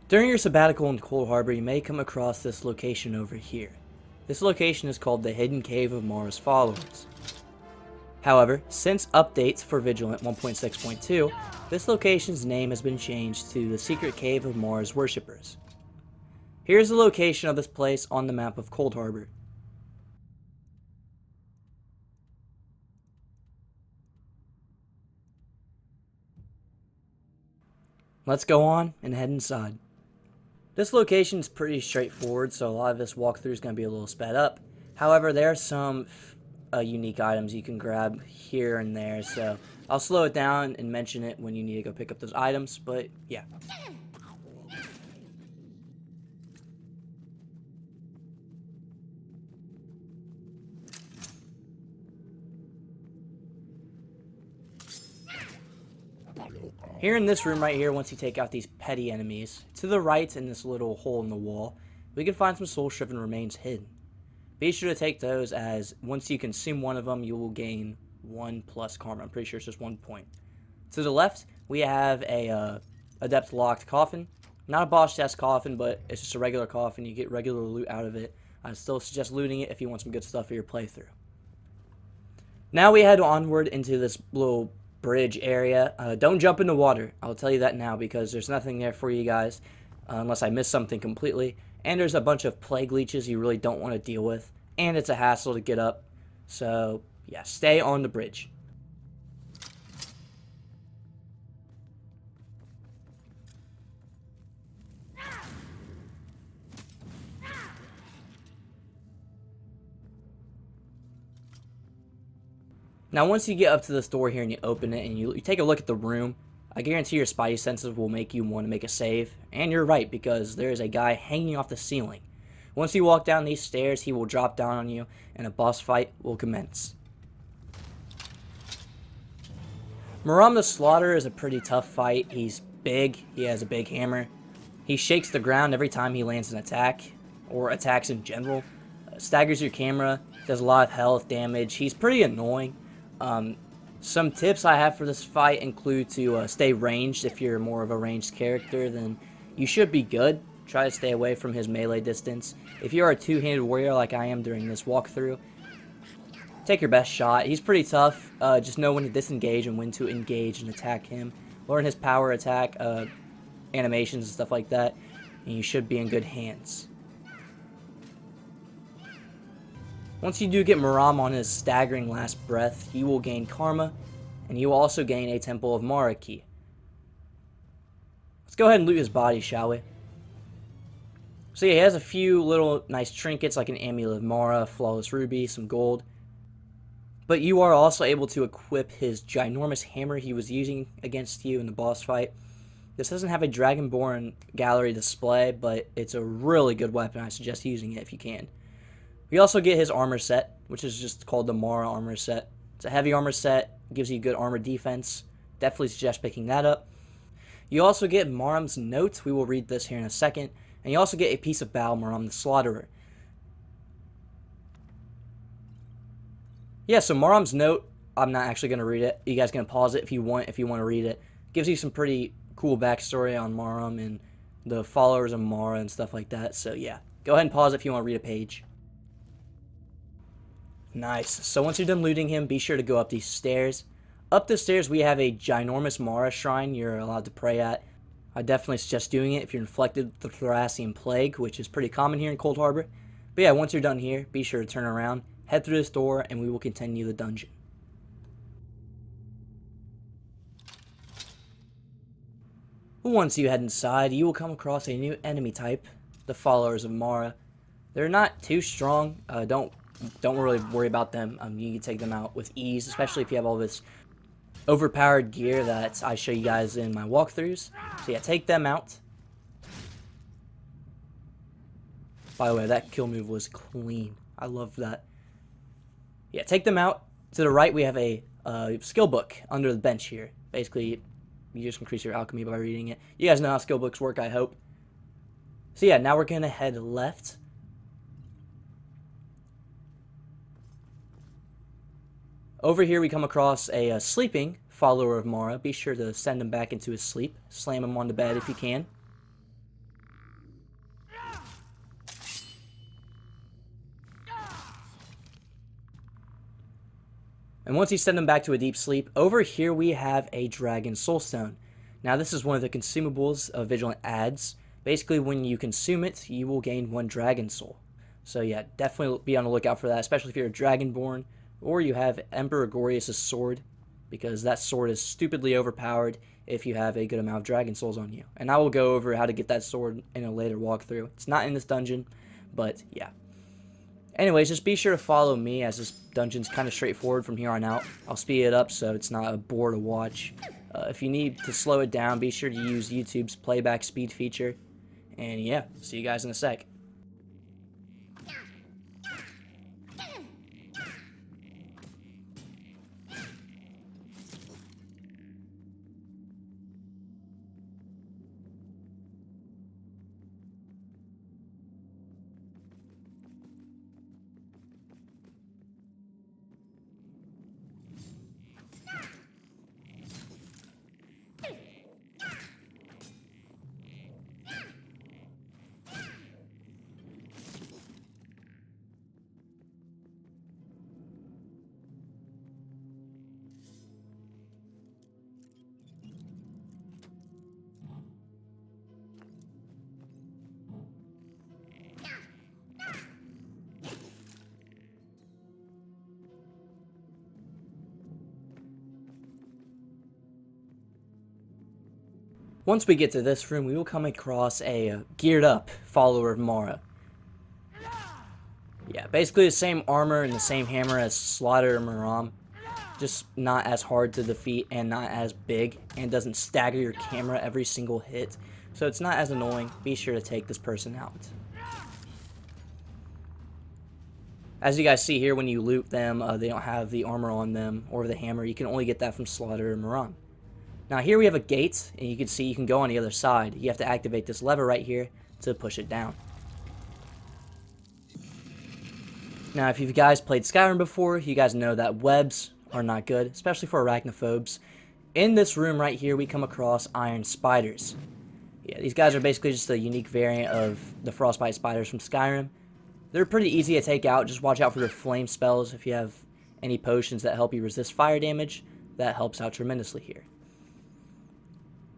During your sabbatical in Coldharbour, you may come across this location over here. This location is called the Hidden Cave of Mara's Followers. However, since updates for Vigilant 1.6.2, this location's name has been changed to the Secret Cave of Mara's Worshippers. Here's the location of this place on the map of Coldharbour. Let's go on and head inside. This location is pretty straightforward, so a lot of this walkthrough is going to be a little sped up. However, there are some unique items you can grab here and there, so I'll slow it down and mention it when you need to go pick up those items, but yeah. Here in this room right here, once you take out these petty enemies, to the right in this little hole in the wall, we can find some soul-shriven remains hidden. Be sure to take those, as once you consume one of them, you will gain 1 plus karma. I'm pretty sure it's just 1 point. To the left, we have a adept locked coffin. Not a boss chest coffin, but it's just a regular coffin. You get regular loot out of it. I still suggest looting it if you want some good stuff for your playthrough. Now we head onward into this little bridge area. Don't jump in the water. I'll tell you that now, because there's nothing there for you guys unless I miss something completely. And there's a bunch of plague leeches you really don't want to deal with, and it's a hassle to get up. So yeah, stay on the bridge. Now once you get up to this door here and you open it and you take a look at the room, I guarantee your spidey senses will make you want to make a save. And you're right, because there is a guy hanging off the ceiling. Once you walk down these stairs, he will drop down on you and a boss fight will commence. MARAM the Slaughterer is a pretty tough fight. He's big, he has a big hammer. He shakes the ground every time he lands an attack, or attacks in general. Staggers your camera, does a lot of health damage. He's pretty annoying. Some tips I have for this fight include to stay ranged. If you're more of a ranged character, then you should be good. Try to stay away from his melee distance. If you are a two-handed warrior like I am during this walkthrough, take your best shot. He's pretty tough. Just know when to disengage and when to engage and attack him. Learn his power attack animations and stuff like that, and you should be in good hands. Once you do get MARAM on his staggering last breath, he will gain karma, and you will also gain a Temple of Mara key. Let's go ahead and loot his body, shall we? So yeah, he has a few little nice trinkets like an Amulet of Mara, Flawless Ruby, some gold. But you are also able to equip his ginormous hammer he was using against you in the boss fight. This doesn't have a Dragonborn gallery display, but it's a really good weapon. I suggest using it if you can. We also get his armor set, which is just called the MARA armor set. It's a heavy armor set, gives you good armor defense. Definitely suggest picking that up. You also get MARAM's note. We will read this here in a second. And you also get a piece of Bal, MARAM the Slaughterer. Yeah, so MARAM's note, I'm not actually going to read it. You guys can pause it if you want to read it. Gives you some pretty cool backstory on MARAM and the followers of MARA and stuff like that. So yeah, go ahead and pause it if you want to read a page. Nice. So once you're done looting him, be sure to go up these stairs. Up the stairs, we have a ginormous MARA shrine you're allowed to pray at. I definitely suggest doing it if you're inflicted with the Thracian Plague, which is pretty common here in Coldharbour. But yeah, once you're done here, be sure to turn around, head through this door, and we will continue the dungeon. Once you head inside, you will come across a new enemy type, the followers of MARA. They're not too strong. Don't really worry about them. You can take them out with ease, especially if you have all this overpowered gear that I show you guys in my walkthroughs. So yeah, take them out. By the way, that kill move was clean. I love that. Yeah, take them out. To the right, we have a skill book under the bench here. Basically, you just increase your alchemy by reading it. You guys know how skill books work, I hope. So yeah, now we're going to head left. Over here we come across a sleeping follower of MARA. Be sure to send him back into his sleep. Slam him on the bed if you can. And once you send them back to a deep sleep, over here we have a Dragon Soulstone. Now this is one of the consumables of Vigilant adds. Basically when you consume it, you will gain 1 Dragon Soul. So yeah, definitely be on the lookout for that, especially if you're a Dragonborn, or you have Emperor Gorius' sword, because that sword is stupidly overpowered if you have a good amount of Dragon Souls on you. And I will go over how to get that sword in a later walkthrough. It's not in this dungeon, but yeah. Anyways, just be sure to follow me, as this dungeon's kind of straightforward from here on out. I'll speed it up so it's not a bore to watch. If you need to slow it down, be sure to use YouTube's playback speed feature. And yeah, see you guys in a sec. Once we get to this room, we will come across a geared up follower of Mara. Yeah, basically the same armor and the same hammer as Slaughter and MARAM, just not as hard to defeat and not as big, and doesn't stagger your camera every single hit, so it's not as annoying. Be sure to take this person out. As you guys see here, when you loot them, they don't have the armor on them or the hammer. You can only get that from Slaughter and MARAM. Now here we have a gate, and you can see you can go on the other side. You have to activate this lever right here to push it down. Now if you guys played Skyrim before, you guys know that webs are not good, especially for arachnophobes. In this room right here, we come across iron spiders. Yeah, these guys are basically just a unique variant of the frostbite spiders from Skyrim. They're pretty easy to take out. Just watch out for their flame spells. If you have any potions that help you resist fire damage, that helps out tremendously here.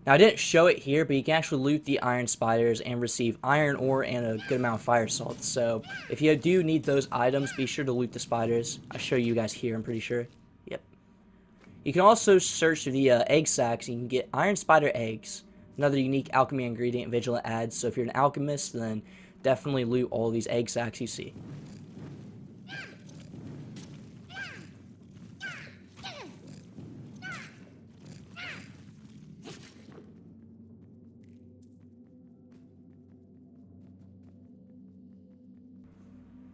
Now I didn't show it here, but you can actually loot the iron spiders and receive iron ore and a good amount of fire salt. So if you do need those items, be sure to loot the spiders. I'll show you guys here, I'm pretty sure. Yep. You can also search the egg sacks, and you can get iron spider eggs. Another unique alchemy ingredient Vigilant adds. So if you're an alchemist, then definitely loot all these egg sacks you see.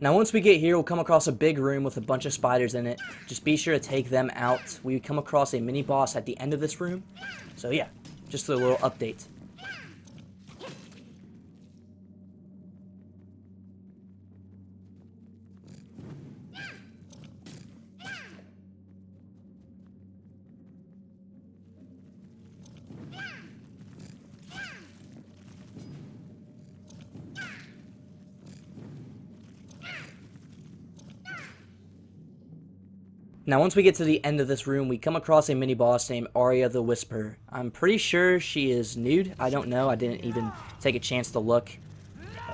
Now once we get here, we'll come across a big room with a bunch of spiders in it. Just be sure to take them out. We come across a mini boss at the end of this room. So yeah, just a little update. Now once we get to the end of this room, we come across a mini-boss named ARIA the Whisperer. I'm pretty sure she is nude. I don't know. I didn't even take a chance to look.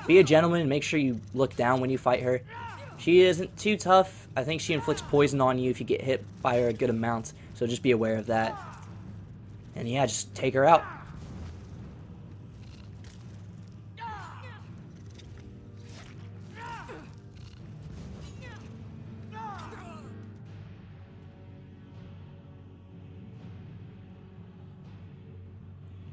Be a gentleman and make sure you look down when you fight her. She isn't too tough. I think she inflicts poison on you if you get hit by her a good amount, so just be aware of that. And yeah, just take her out.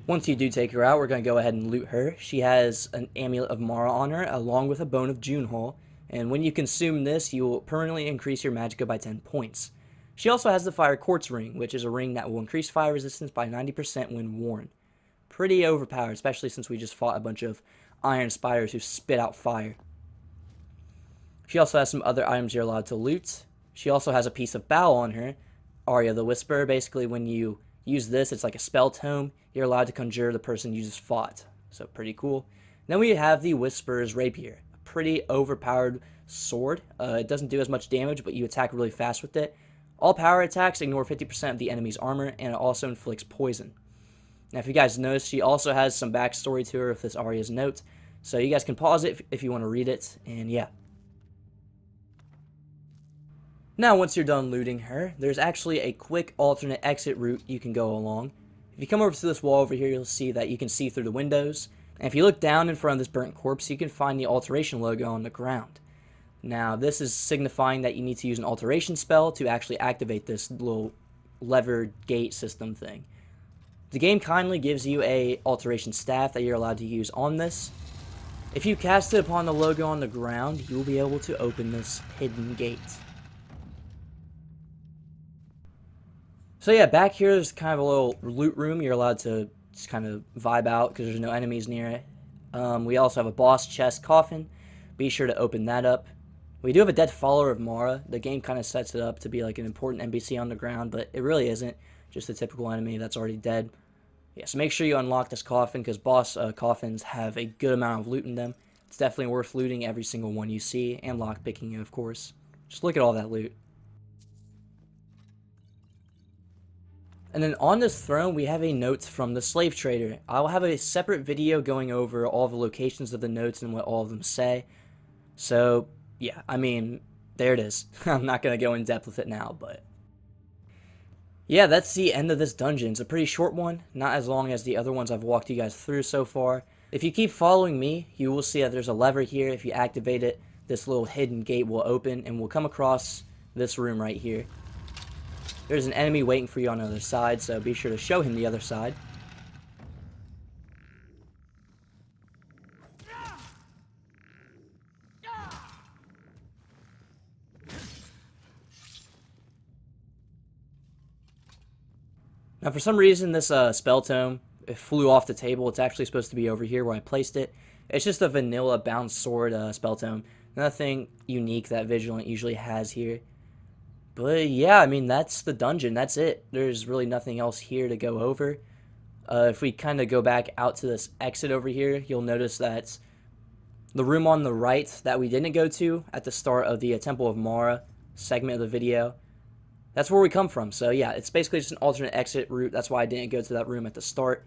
Once you do take her out, we're going to go ahead and loot her. She has an Amulet of Mara on her, along with a Bone of Junehall, and when you consume this, you will permanently increase your magicka by 10 points. She also has the Fire Quartz Ring, which is a ring that will increase fire resistance by 90% when worn. Pretty overpowered, especially since we just fought a bunch of iron spiders who spit out fire. She also has some other items you're allowed to loot. She also has a piece of Bal on her, Arya the Whisperer. Basically, when you use this, it's like a spell tome. You're allowed to conjure the person you just fought. So pretty cool. Then we have the Whisperer's Rapier. A pretty overpowered sword. It doesn't do as much damage, but you attack really fast with it. All power attacks ignore 50% of the enemy's armor, and it also inflicts poison. Now, if you guys notice, she also has some backstory to her with this ARIA's note, so you guys can pause it if you want to read it, and yeah. Now, once you're done looting her, there's actually a quick alternate exit route you can go along. If you come over to this wall over here, you'll see that you can see through the windows, and if you look down in front of this burnt corpse, you can find the alteration logo on the ground. Now, this is signifying that you need to use an alteration spell to actually activate this little lever gate system thing. The game kindly gives you a alteration staff that you're allowed to use on this. If you cast it upon the logo on the ground, you will be able to open this hidden gate. So yeah, back here there's kind of a little loot room you're allowed to just kind of vibe out because there's no enemies near it. We also have a boss chest coffin. Be sure to open that up. We do have a dead follower of Mara. The game kind of sets it up to be like an important NPC on the ground, but it really isn't. Just a typical enemy that's already dead. Yeah, so make sure you unlock this coffin because boss coffins have a good amount of loot in them. It's definitely worth looting every single one you see, and lockpicking it, of course. Just look at all that loot. And then on this throne, we have a note from the slave trader. I'll have a separate video going over all the locations of the notes and what all of them say. So, yeah, I mean, there it is. I'm not going to go in depth with it now, but yeah, that's the end of this dungeon. It's a pretty short one, not as long as the other ones I've walked you guys through so far. If you keep following me, you will see that there's a lever here. If you activate it, this little hidden gate will open, and we'll come across this room right here. There's an enemy waiting for you on the other side, so be sure to show him the other side. Now, for some reason, this spell tome, it flew off the table. It's actually supposed to be over here where I placed it. It's just a vanilla bound sword spell tome. Nothing unique that Vigilant usually has here. But yeah, I mean, that's the dungeon. That's it. There's really nothing else here to go over. If we kind of go back out to this exit over here, you'll notice that the room on the right that we didn't go to at the start of the Temple of Mara segment of the video, that's where we come from. So yeah, it's basically just an alternate exit route. That's why I didn't go to that room at the start.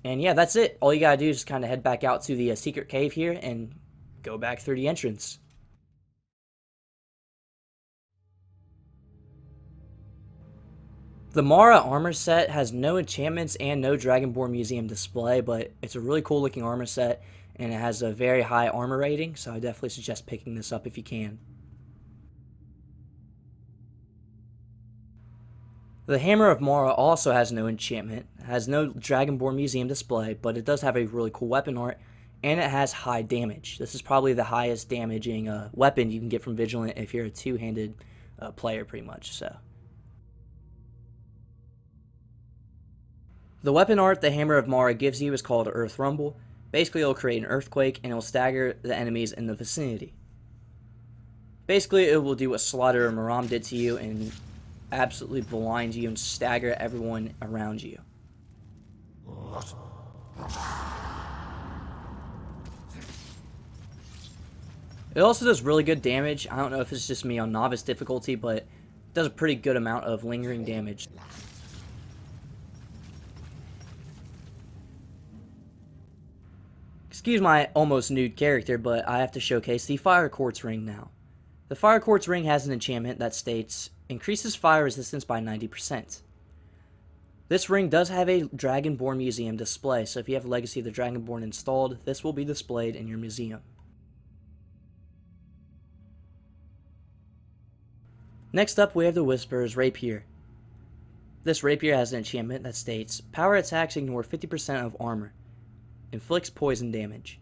And yeah, that's it. All you gotta do is just kind of head back out to the secret cave here and go back through the entrance. The MARA armor set has no enchantments and no Dragonborn Museum display, but it's a really cool looking armor set, and it has a very high armor rating, so I definitely suggest picking this up if you can. The Hammer of Mara also has no enchantment, has no Dragonborn Museum display, but it does have a really cool weapon art, and it has high damage. This is probably the highest damaging weapon you can get from Vigilant if you're a two-handed player, pretty much, so. The weapon art the Hammer of Mara gives you is called Earth Rumble. Basically, it'll create an earthquake, and it'll stagger the enemies in the vicinity. Basically, it will do what Slaughter or MARAM did to you, and absolutely blind you and stagger everyone around you. It also does really good damage. I don't know if it's just me on novice difficulty, but it does a pretty good amount of lingering damage. Excuse my almost nude character, but I have to showcase the Fire Quartz Ring now. The Fire Quartz Ring has an enchantment that states, increases fire resistance by 90%. This ring does have a Dragonborn Museum display, so if you have Legacy of the Dragonborn installed, this will be displayed in your museum. Next up, we have the Whisperer's Rapier. This rapier has an enchantment that states, power attacks ignore 50% of armor. Inflicts poison damage.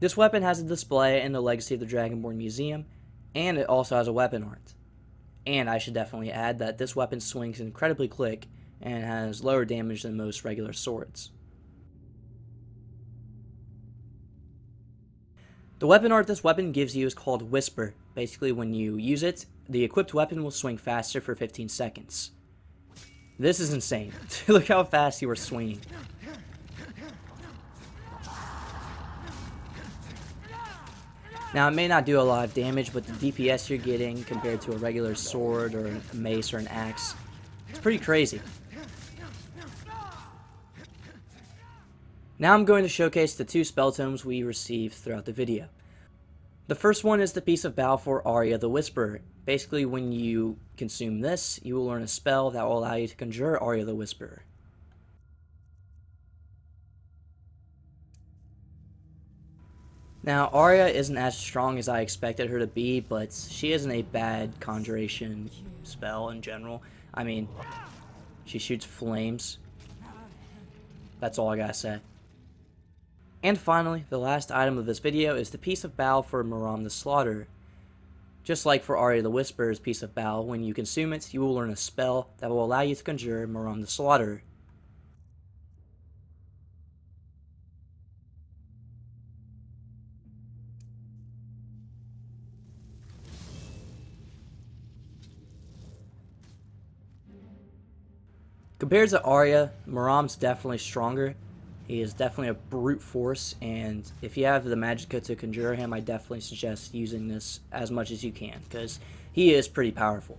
This weapon has a display in the Legacy of the Dragonborn Museum, and it also has a weapon art. And I should definitely add that this weapon swings incredibly quick and has lower damage than most regular swords. The weapon art this weapon gives you is called Whisper. Basically, when you use it, the equipped weapon will swing faster for 15 seconds. This is insane. Look how fast you are swinging. Now, it may not do a lot of damage, but the DPS you're getting compared to a regular sword or a mace or an axe, it's pretty crazy. Now I'm going to showcase the 2 spell tomes we received throughout the video. The first one is the Piece of Bal for Aria the Whisperer. Basically, when you consume this, you will learn a spell that will allow you to conjure Aria the Whisperer. Now, Aria isn't as strong as I expected her to be, but she isn't a bad conjuration spell in general. I mean, she shoots flames. That's all I gotta say. And finally, the last item of this video is the Piece of Bal for MARAM the Slaughterer. Just like for Aria the Whisperer's Piece of Bal, when you consume it, you will learn a spell that will allow you to conjure MARAM the Slaughterer. Compared to Aria, MARAM's definitely stronger. He is definitely a brute force, and if you have the Magicka to conjure him, I definitely suggest using this as much as you can, because he is pretty powerful.